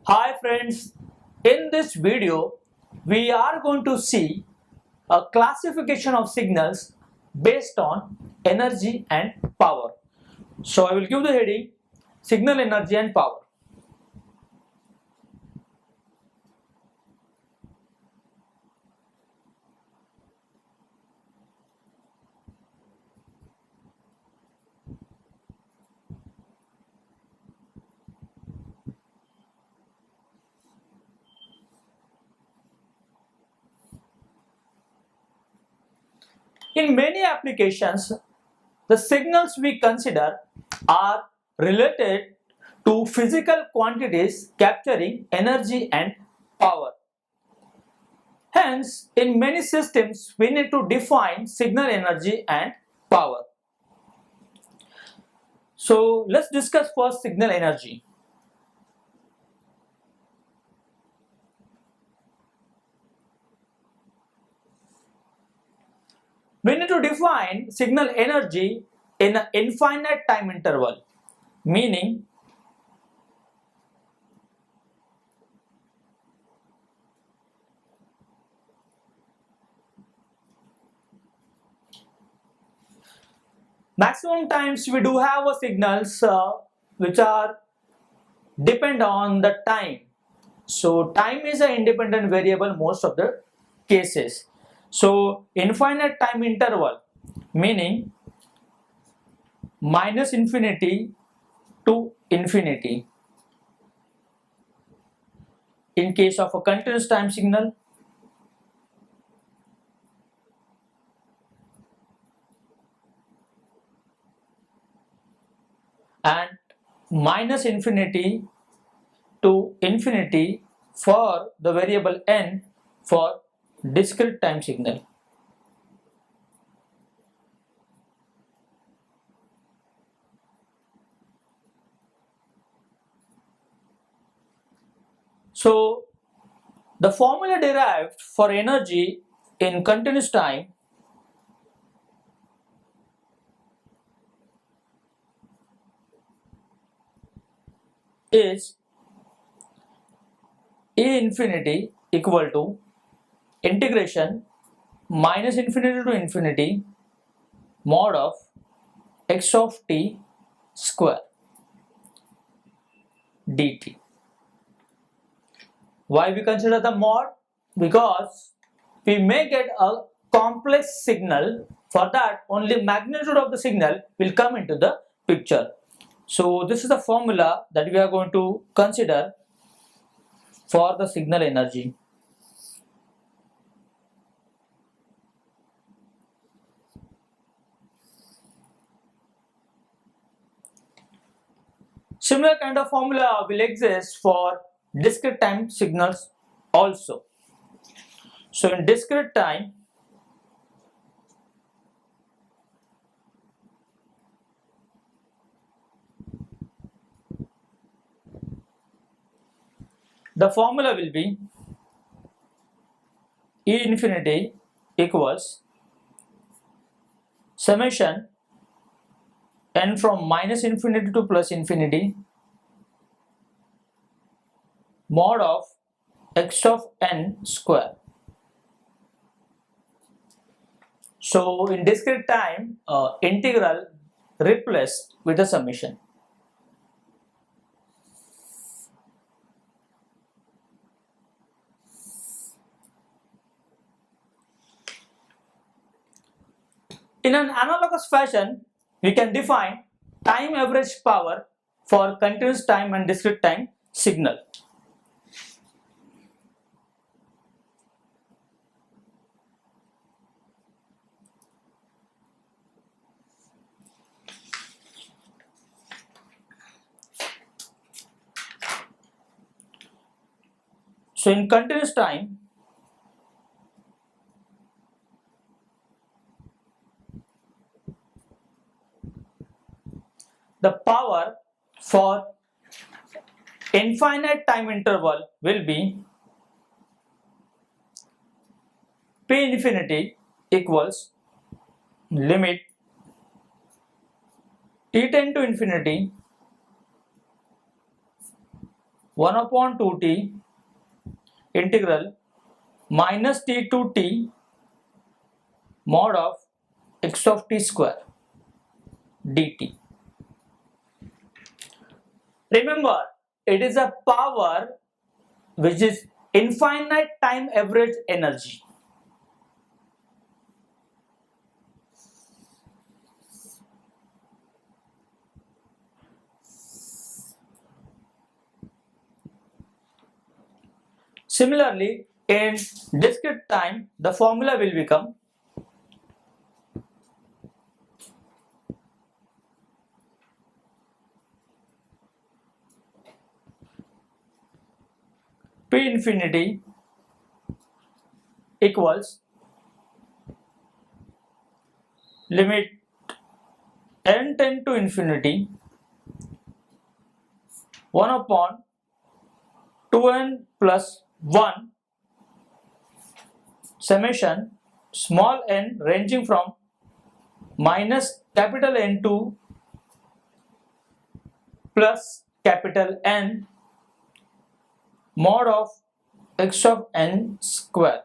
Hi friends, in this video we are going to see a classification of signals based on energy and power. So I will give the heading signal energy and power. In many applications, the signals we consider are related to physical quantities capturing energy and power. Hence, in many systems, we need to define signal energy and power. So, let's discuss first signal energy. We need to define signal energy in an infinite time interval, meaning maximum times we do have a signals which are depend on the time. So time is an independent variable most of the cases. So infinite time interval meaning minus infinity to infinity in case of a continuous time signal, and minus infinity to infinity for the variable n for discrete time signal. So the formula derived for energy in continuous time is E infinity equal to integration minus infinity to infinity mod of x of t square dt. Why we consider the mod? Because we may get a complex signal. For that, only magnitude of the signal will come into the picture. So this is the formula that we are going to consider for the signal energy. Similar kind of formula will exist for discrete time signals also. So in discrete time, the formula will be E infinity equals summation n from minus infinity to plus infinity mod of x of n square. So in discrete time, integral replaced with a summation. In an analogous fashion, we can define time average power for continuous time and discrete time signal. So in continuous time, the power for infinite time interval will be P infinity equals limit T tend to infinity 1 upon 2t integral minus t to t mod of x of t square dt. Remember, it is a power which is infinite time average energy. Similarly, in discrete time, the formula will become P infinity equals limit n tend to infinity 1 upon 2n plus 1 summation small n ranging from minus capital N to plus capital N mod of x of n square.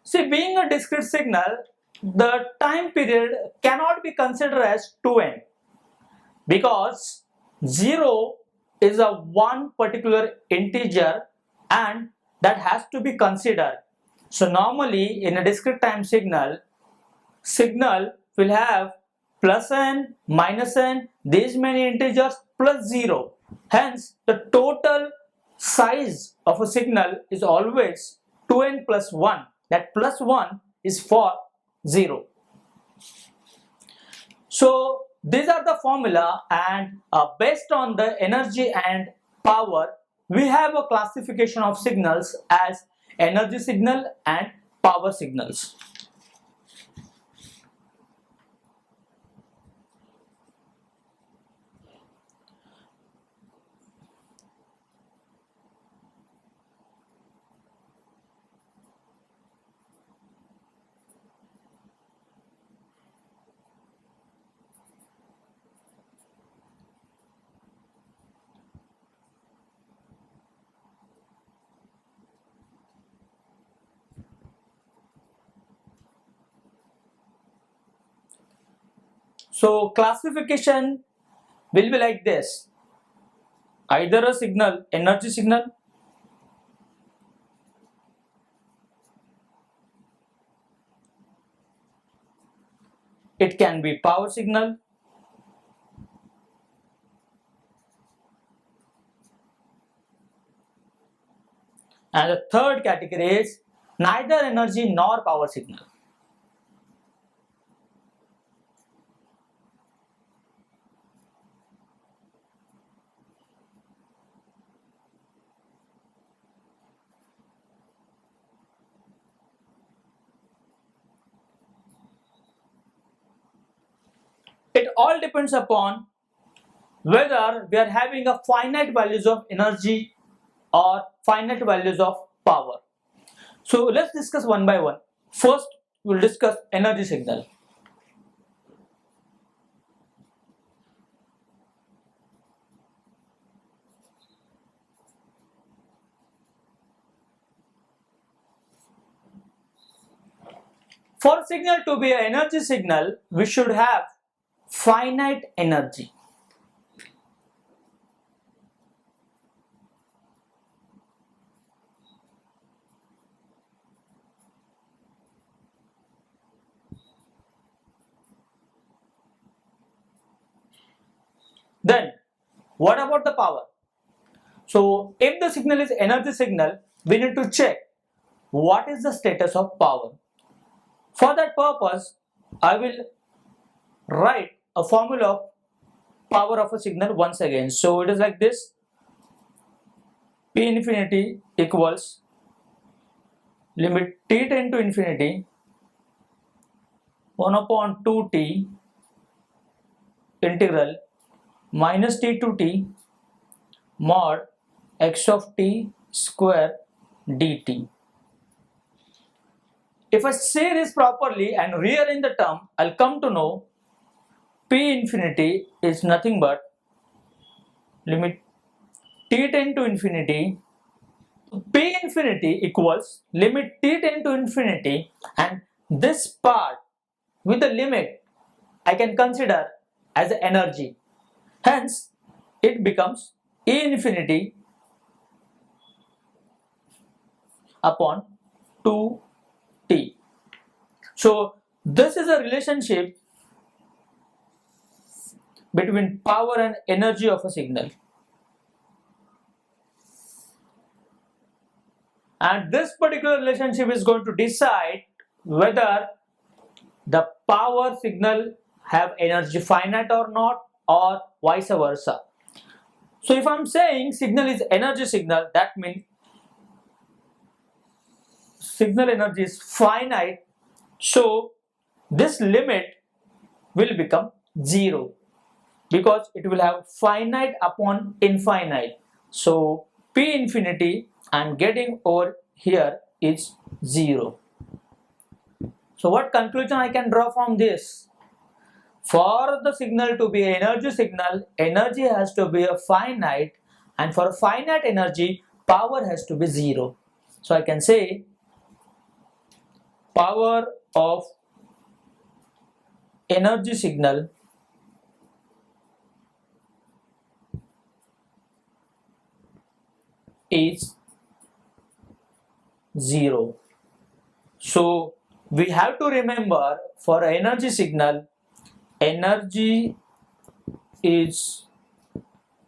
See, being a discrete signal, the time period cannot be considered as 2n because 0 is a one particular integer and that has to be considered. So normally in a discrete time signal will have plus n, minus n, these many integers plus 0. Hence the total size of a signal is always 2n plus 1. That plus 1 is for 0. So these are the formula, and based on the energy and power, we have a classification of signals as energy signal and power signals. So classification will be like this: either a signal, energy signal, it can be power signal, and the third category is neither energy nor power signal. It all depends upon whether we are having a finite values of energy or finite values of power. So let's discuss one by one. First, we'll discuss energy signal. For a signal to be an energy signal, we should have finite energy. Then, what about the power? So, if the signal is energy signal, we need to check what is the status of power. For that purpose, I will write a formula of power of a signal once again. So, it is like this: P infinity equals limit t tend to infinity 1 upon 2t integral minus t to t mod x of t square dt. If I say this properly and rearrange the term, I'll come to know p infinity is nothing but limit t tend to infinity. P infinity equals limit t tend to infinity, and this part with the limit I can consider as energy. Hence, it becomes E infinity upon 2t. So, this is a relationship between power and energy of a signal. And this particular relationship is going to decide whether the power signal have energy finite or not, or vice versa. So if I'm saying signal is energy signal, that means signal energy is finite, so this limit will become 0 because it will have finite upon infinite. So P infinity I'm getting over here is 0. So what conclusion I can draw from this? For the signal to be an energy signal, energy has to be a finite, and for finite energy, power has to be 0. So I can say power of energy signal is 0. So we have to remember for energy signal, energy is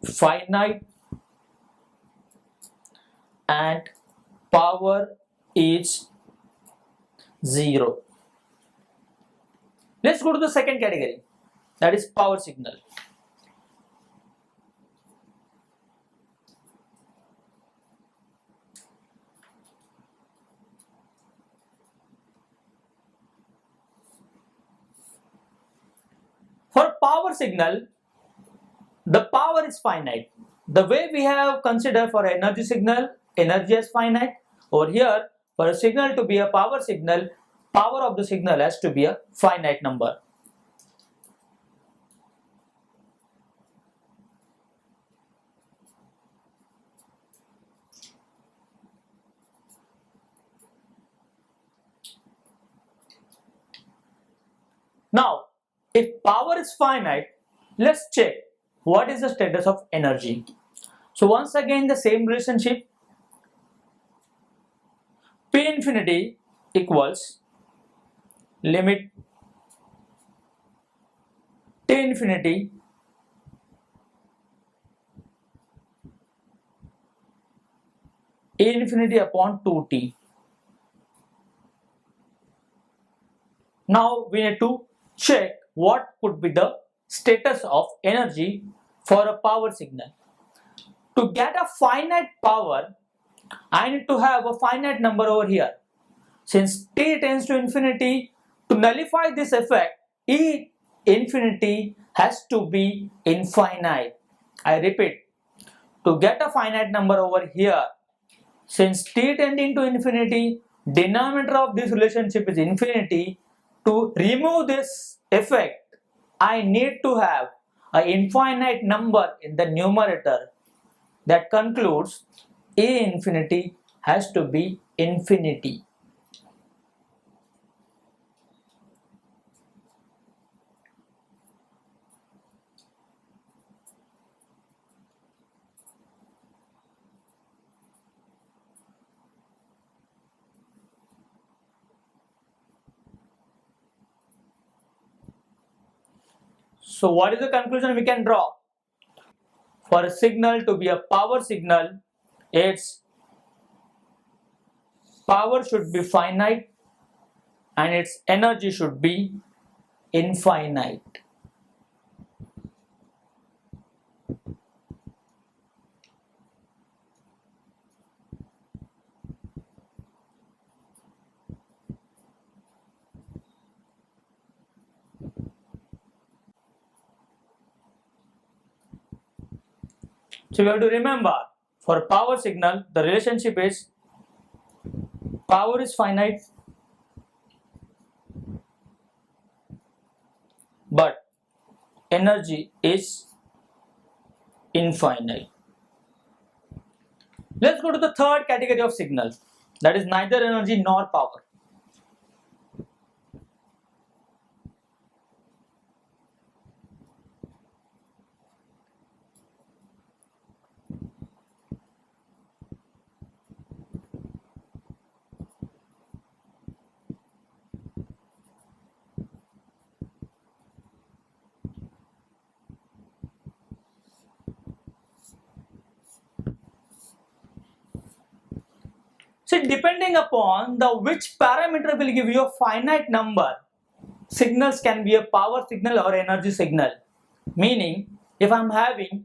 finite and power is 0. Let's go to the second category, that is power signal. For power signal, the power is finite. The way we have considered for energy signal, energy is finite. Over here, for a signal to be a power signal, power of the signal has to be a finite number. Now, if power is finite, let's check what is the status of energy. So once again the same relationship, P infinity equals limit T infinity E infinity upon 2t. Now we need to check what could be the status of energy for a power signal. To get a finite power, I need to have a finite number over here. Since t tends to infinity, to nullify this effect, E infinity has to be infinite. I repeat, to get a finite number over here, since t tending to infinity, denominator of this relationship is infinity. To remove this effect, I need to have an infinite number in the numerator. That concludes A infinity has to be infinity. So what is the conclusion we can draw? For a signal to be a power signal, its power should be finite and its energy should be infinite. So we have to remember, for power signal, the relationship is power is finite, but energy is infinite. Let's go to the third category of signal, that is neither energy nor power. So depending upon the which parameter will give you a finite number, signals can be a power signal or energy signal. Meaning, if I'm having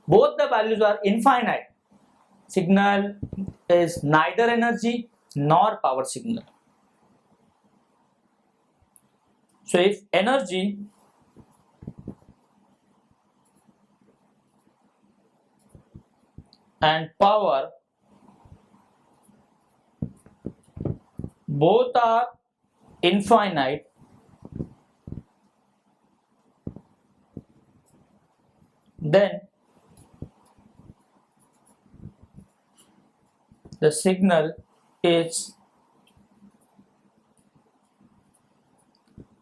both the values are infinite, signal is neither energy nor power signal. So if energy and power both are infinite, then the signal is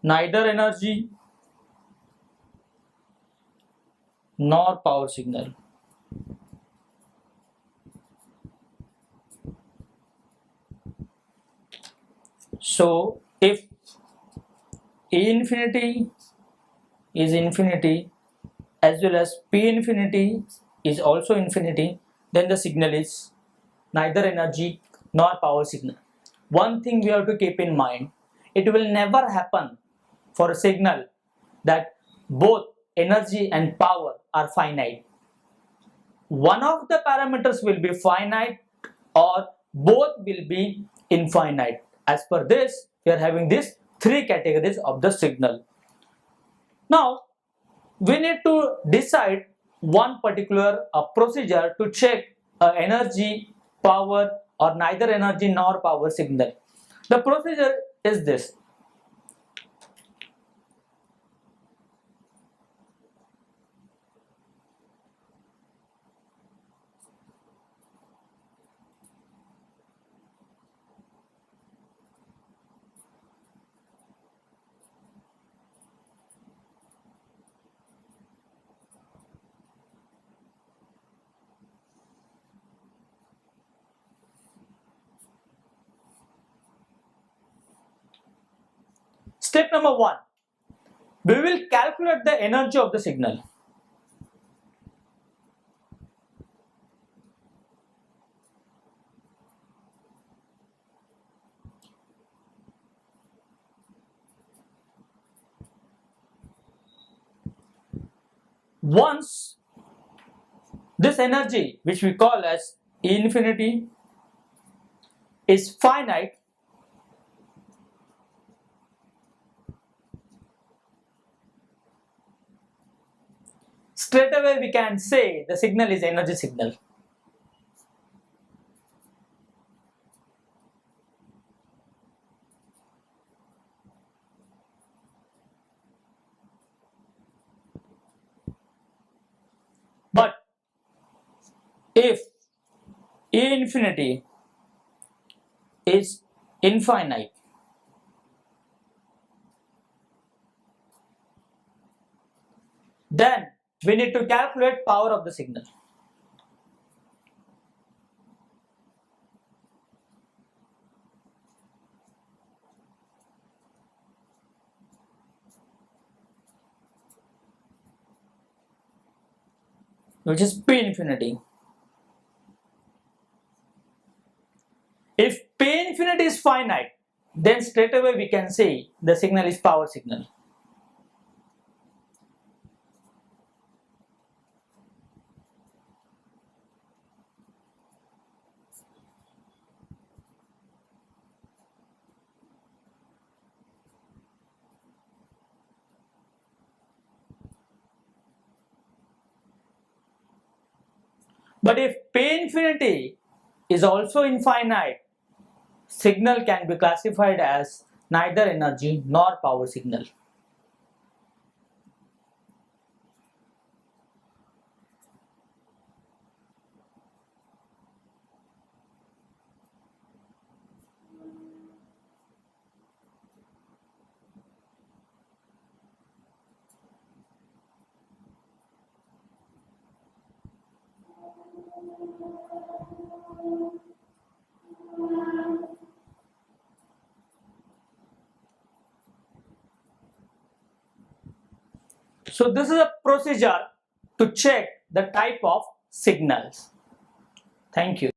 neither energy nor power signal. So if E infinity is infinity as well as P infinity is also infinity, then the signal is neither energy nor power signal. One thing we have to keep in mind, it will never happen for a signal that both energy and power are finite. One of the parameters will be finite or both will be infinite. As per this, we are having these three categories of the signal. Now, we need to decide one particular procedure to check energy, power or neither energy nor power signal. The procedure is this. Step number 1. We will calculate the energy of the signal. Once this energy, which we call as E infinity, is finite, straight away we can say the signal is energy signal. But if E infinity is infinite, then we need to calculate power of the signal. Which is P infinity. If P infinity is finite, then straight away we can say the signal is power signal. But if P infinity is also infinite, signal can be classified as neither energy nor power signal. So this is a procedure to check the type of signals. Thank you.